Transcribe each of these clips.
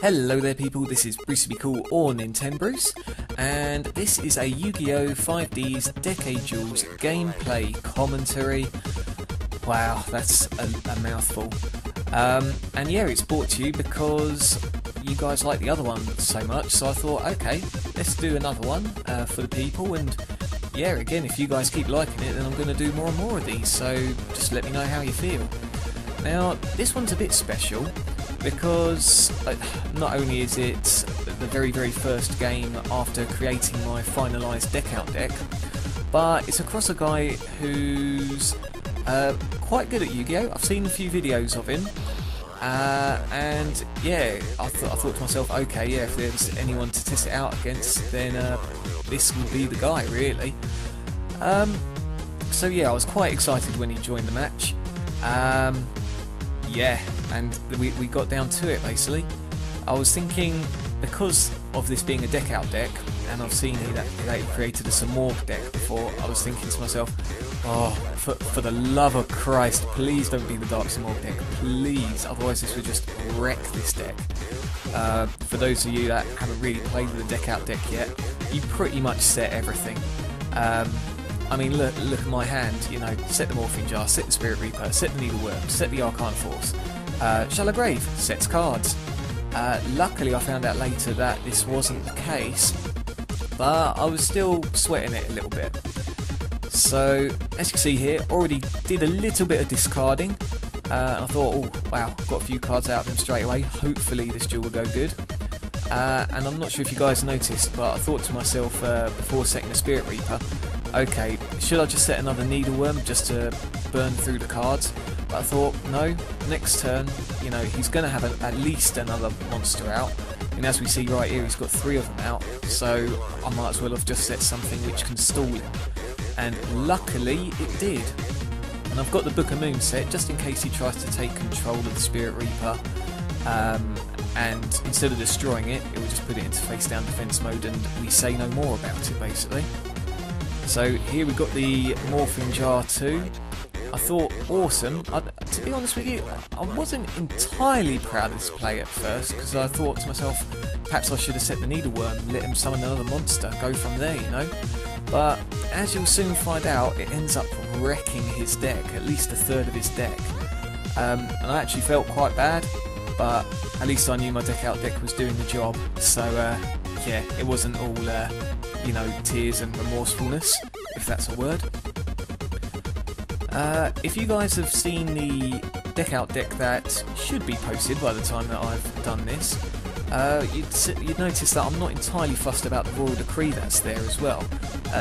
Hello there people, this is Brucey or Nintendo Bruce, and this is a Yu-Gi-Oh! 5D's Decade Duels gameplay commentary. Wow, that's a mouthful. And yeah, it's brought to you because you guys like the other one so much, so I thought, okay, let's do another one for the people, and yeah, again, if you guys keep liking it, then I'm going to do more and more of these, so just let me know how you feel. Now, this one's a bit special, because not only is it the very first game after creating my finalised deck out deck, but it's across a guy who's quite good at Yu-Gi-Oh! I've seen a few videos of him, and yeah, I thought to myself, okay, yeah, if there's anyone to test it out against, then this would be the guy, really. So yeah, I was quite excited when he joined the match. Yeah, and we got down to it basically. I was thinking, because of this being a deck out deck, and I've seen that he created a Samorg deck before, I was thinking to myself, oh, for the love of Christ, please don't be the Dark Samorg deck, please, otherwise this would just wreck this deck. For those of you that haven't really played with a deck out deck yet, you pretty much set everything. I mean, look at my hand, you know, set the Morphing Jar, set the Spirit Reaper, set the Needleworm, set the Arcana Force, Shallow Grave, sets cards. Luckily I found out later that this wasn't the case, but I was still sweating it a little bit. So, as you can see here, already did a little bit of discarding, and I thought, oh wow, got a few cards out of them straight away, hopefully this duel will go good. And I'm not sure if you guys noticed, but I thought to myself before setting the Spirit Reaper, okay, should I just set another Needleworm just to burn through the cards? But I thought, no, next turn, you know, he's going to have at least another monster out. And as we see right here, he's got 3 of them out, so I might as well have just set something which can stall him. And luckily, it did. And I've got the Book of Moon set, just in case he tries to take control of the Spirit Reaper. And instead of destroying it, it will just put it into face down defense mode and we say no more about it, basically. So here we've got the Morphing Jar 2. I thought, awesome. To be honest with you, I wasn't entirely proud of this play at first, because I thought to myself, perhaps I should have set the Needleworm, let him summon another monster, go from there, you know. But as you'll soon find out, it ends up wrecking his deck, at least a third of his deck. And I actually felt quite bad, but at least I knew my deck out deck was doing the job, so yeah, it wasn't all you know, tears and remorsefulness, if that's a word. If you guys have seen the deck out deck that should be posted by the time that I've done this, you'd notice that I'm not entirely fussed about the Royal Decree that's there as well.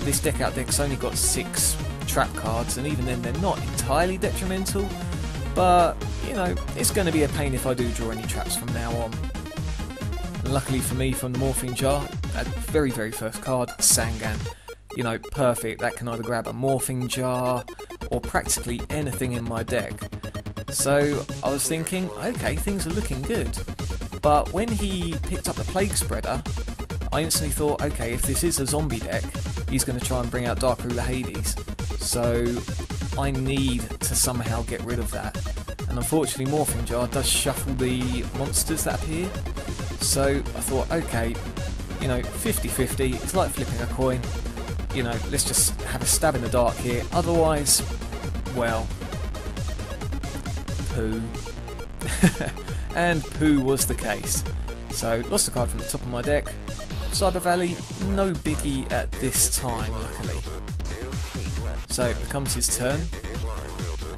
This deck out deck's only got 6 trap cards, and even then they're not entirely detrimental, but you know, it's going to be a pain if I do draw any traps from now on. And luckily for me, from the Morphing Jar, that very first card, Sangan. You know, perfect, that can either grab a Morphing Jar or practically anything in my deck. So I was thinking, okay, things are looking good. But when he picked up the Plague Spreader, I instantly thought, okay, if this is a zombie deck, he's going to try and bring out Dark Ruler Hades. So I need to somehow get rid of that. And unfortunately Morphing Jar does shuffle the monsters that appear. So I thought, okay, you know, 50-50, it's like flipping a coin. You know, let's just have a stab in the dark here. Otherwise, well, poo. And poo was the case. So, lost a card from the top of my deck. Cyber Valley, no biggie at this time, luckily. So, it becomes his turn.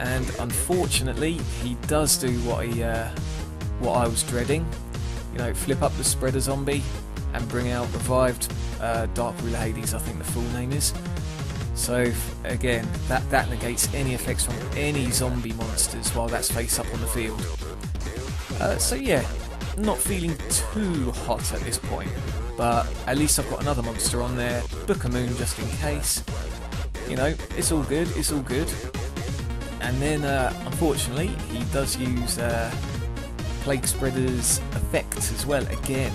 And unfortunately, he does do what I was dreading. You know, flip up the Spreader Zombie and bring out revived Dark Ruler Hades, I think the full name is. So again, that negates any effects from any zombie monsters while that's face up on the field. So yeah, not feeling too hot at this point, but at least I've got another monster on there, Book of Moon just in case. You know, it's all good, it's all good. And then unfortunately, he does use Plague Spreader's effect as well, again,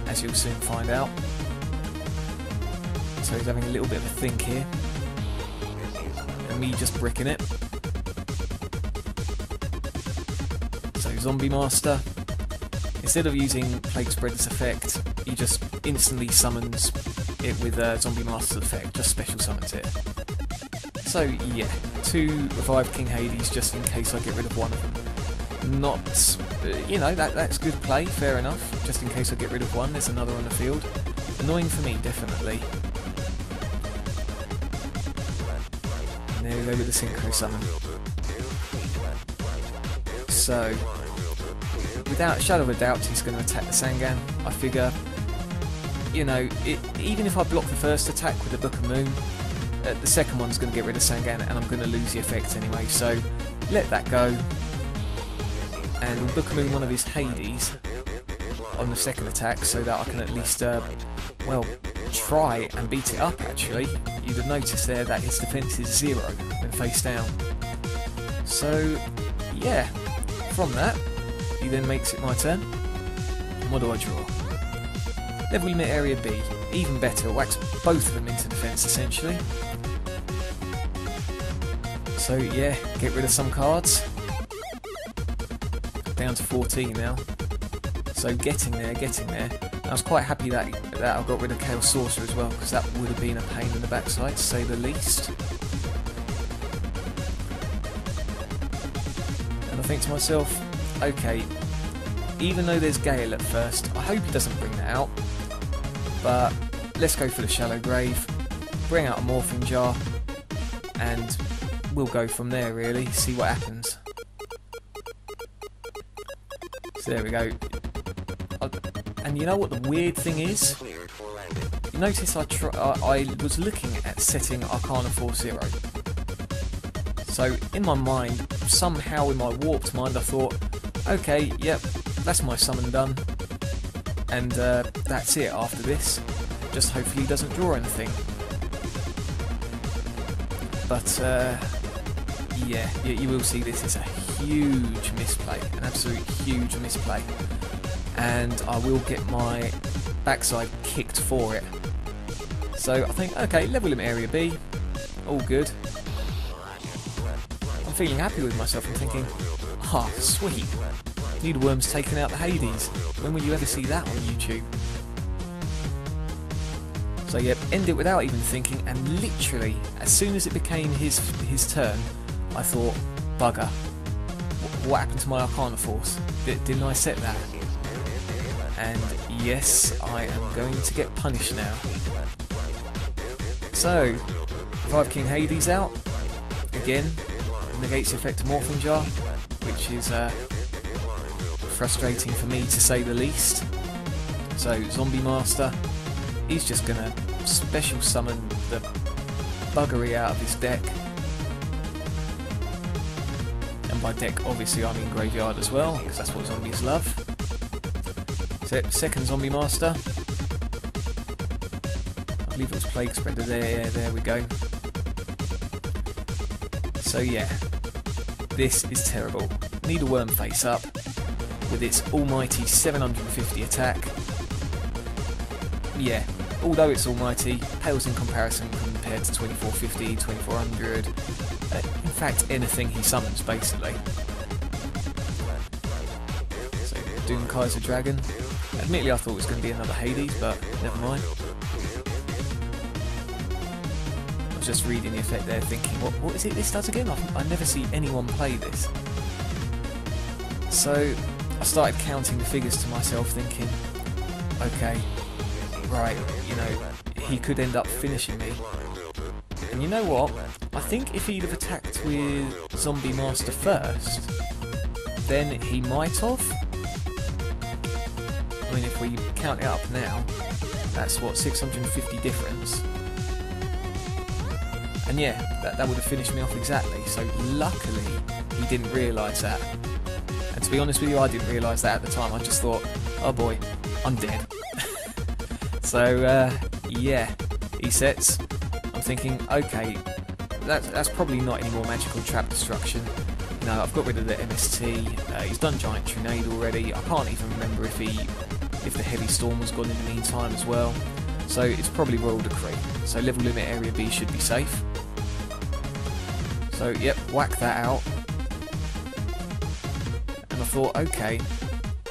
as you'll soon find out. So he's having a little bit of a think here. And me just bricking it. So Zombie Master instead of using Plague Spreader's effect, he just instantly summons it with Zombie Master's effect, just special summons it. So yeah, 2 Revive King Hades just in case I get rid of one of them. Not, you know, that's good play, fair enough. Just in case I get rid of one, there's another on the field. Annoying for me, definitely. And there we go with the Synchro Summon. So, without a shadow of a doubt, he's going to attack the Sangan. I figure, you know, even if I block the first attack with the Book of Moon, the second one's going to get rid of Sangan, and I'm going to lose the effect anyway. So, let that go. And Book of Moon one of his Hades on the second attack, so that I can at least, well, try and beat it up. Actually, you'd have noticed there that his defense is 0 when face down. So, yeah. From that, he then makes it my turn. And what do I draw? Level Limit Area B. Even better, whacks both of them into defence essentially. So yeah, get rid of some cards. Down to 14 now. So getting there. I was quite happy that I got rid of Chaos Sorcerer as well, because that would have been a pain in the backside, to say the least. I think to myself, okay, even though there's Gale at first, I hope he doesn't bring that out, but let's go for the Shallow Grave, bring out a Morphing Jar, and we'll go from there really, see what happens. So there we go. And you know what the weird thing is? You notice I was looking at setting Arcana Force 0. So in my mind, somehow in my warped mind, I thought, okay, yep, that's my summon done, and that's it after this. Just hopefully he doesn't draw anything. But yeah, you will see this is a huge misplay, an absolute huge misplay, and I will get my backside kicked for it. So I think, okay, level limit area B, all good. Feeling happy with myself. I'm thinking, ah, sweet. Needleworm's taken out the Hades. When will you ever see that on YouTube? So yeah, end it without even thinking, and literally, as soon as it became his turn, I thought, bugger. What happened to my Arcana Force? Didn't I set that? And yes, I am going to get punished now. So, 5 King Hades out. Again. Negates the effect of Morphing Jar, which is frustrating for me to say the least. So Zombie Master, he's just going to special summon the buggery out of his deck. And by deck obviously I mean graveyard as well, because that's what zombies love. So second Zombie Master, I believe it was Plague Spreader there, yeah, there we go. So yeah, this is terrible. Needleworm face up with its almighty 750 attack. Yeah, although it's almighty, pales in comparison compared to 2450, 2400, in fact anything he summons basically. So Doom Kaiser Dragon. Admittedly I thought it was going to be another Hades, but never mind. Just reading the effect there thinking, what is it this does again? I never see anyone play this. So I started counting the figures to myself thinking, okay, right, you know, he could end up finishing me. And you know what? I think if he'd have attacked with Zombie Master first, then he might have. I mean, if we count it up now, that's what, 650 difference. And yeah, that would have finished me off exactly. So luckily, he didn't realise that. And to be honest with you, I didn't realise that at the time. I just thought, oh boy, I'm dead. So yeah, he sets. I'm thinking, okay, that's probably not any more magical trap destruction. You know, I've got rid of the MST. He's done Giant Trunade already. I can't even remember if the Heavy Storm was gone in the meantime as well. So it's probably Royal Decree. So level limit area B should be safe. So yep, whack that out. And I thought, okay,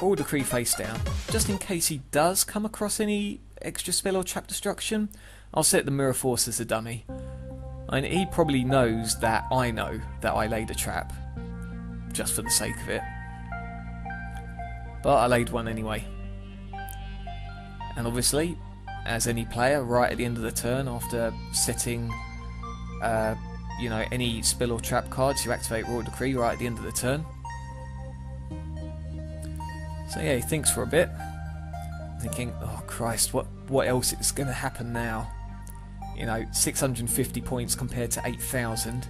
Royal Decree face down. Just in case he does come across any extra spell or trap destruction, I'll set the Mirror Force as a dummy. And he probably knows that I know that I laid a trap, just for the sake of it. But I laid one anyway. And obviously, as any player, right at the end of the turn, after setting you know, any spell or trap cards, you activate Royal Decree right at the end of the turn. So yeah, he thinks for a bit, thinking, oh Christ, what else is going to happen now? You know, 650 points compared to 8,000.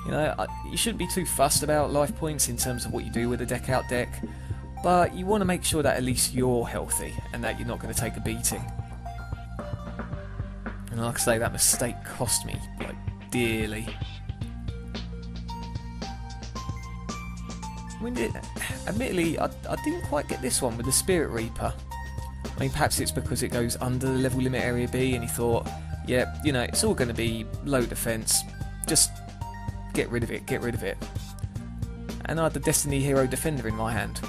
You know, you shouldn't be too fussed about life points in terms of what you do with a deck out deck, but you want to make sure that at least you're healthy and that you're not going to take a beating. And like I say, that mistake cost me, like, dearly. I mean, admittedly, I didn't quite get this one with the Spirit Reaper. I mean, perhaps it's because it goes under the level limit area B, and he thought, yeah, you know, it's all going to be low defense. Just get rid of it, get rid of it. And I had the Destiny Hero Defender in my hand.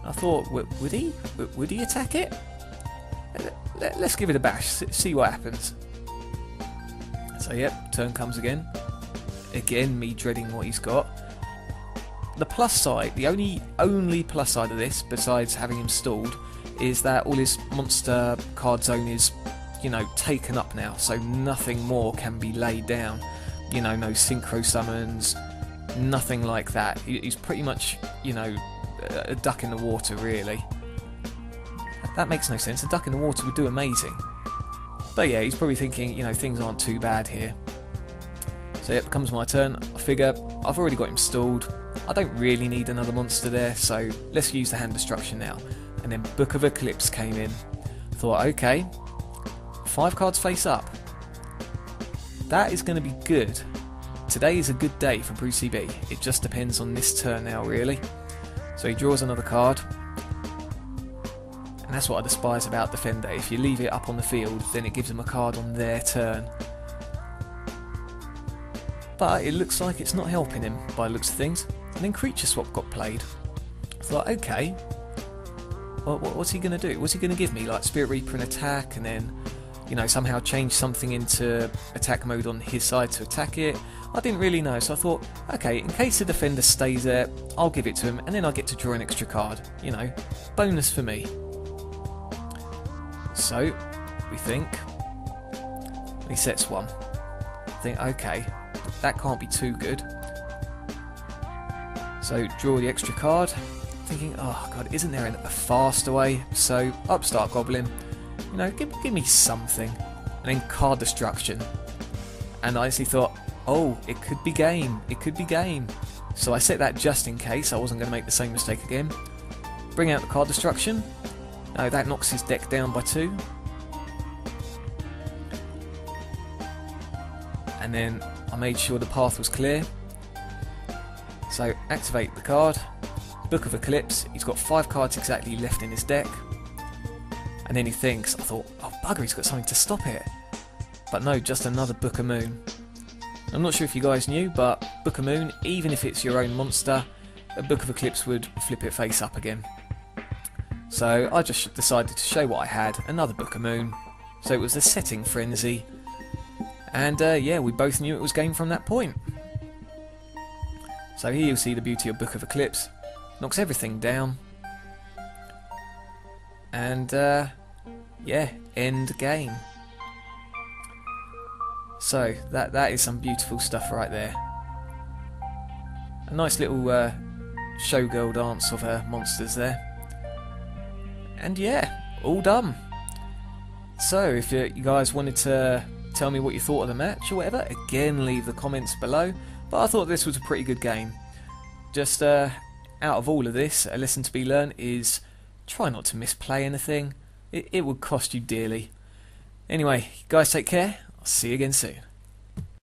I thought, would he? Would he attack it? Let's give it a bash, see what happens. So yep, turn comes again. Again, me dreading what he's got. The plus side, the only plus side of this, besides having him stalled, is that all his monster card zone is, you know, taken up now, so nothing more can be laid down. You know, no synchro summons, nothing like that. He's pretty much, you know, a duck in the water, really. That makes no sense. A duck in the water would do amazing. But yeah, he's probably thinking, you know, things aren't too bad here. So yep, comes my turn. I figure I've already got him stalled. I don't really need another monster there, so let's use the hand destruction now. And then Book of Eclipse came in. Thought, okay, 5 cards face up. That is going to be good. Today is a good day for Brucey B. It just depends on this turn now, really. So he draws another card. And that's what I despise about Defender. If you leave it up on the field, then it gives them a card on their turn. But it looks like it's not helping him, by the looks of things. And then Creature Swap got played. I thought, okay, well, what's he going to do? What's he going to give me? Like Spirit Reaper and attack, and then, you know, somehow change something into attack mode on his side to attack it? I didn't really know, so I thought, okay, in case the Defender stays there, I'll give it to him, and then I get to draw an extra card. You know, bonus for me. So, we think, he sets one. I think, okay, that can't be too good. So, draw the extra card. Thinking, oh god, isn't there a faster way? So, Upstart Goblin, you know, give me something. And then card destruction. And I actually thought, oh, it could be game, it could be game. So I set that just in case I wasn't going to make the same mistake again. Bring out the card destruction. No, that knocks his deck down by 2. And then I made sure the path was clear. So activate the card. Book of Eclipse. He's got 5 cards exactly left in his deck. And then he thinks, I thought, oh bugger, he's got something to stop it. But no, just another Book of Moon. I'm not sure if you guys knew, but Book of Moon, even if it's your own monster, a Book of Eclipse would flip it face up again. So I just decided to show what I had, another Book of Moon. So it was a setting frenzy. And yeah, we both knew it was game from that point. So here you'll see the beauty of Book of Eclipse. Knocks everything down. And yeah, end game. So that is some beautiful stuff right there. A nice little showgirl dance of monsters there. And yeah, all done. So if you guys wanted to tell me what you thought of the match or whatever, again leave the comments below. But I thought this was a pretty good game. Just out of all of this, a lesson to be learned is try not to misplay anything. It would cost you dearly. Anyway, guys, take care. I'll see you again soon.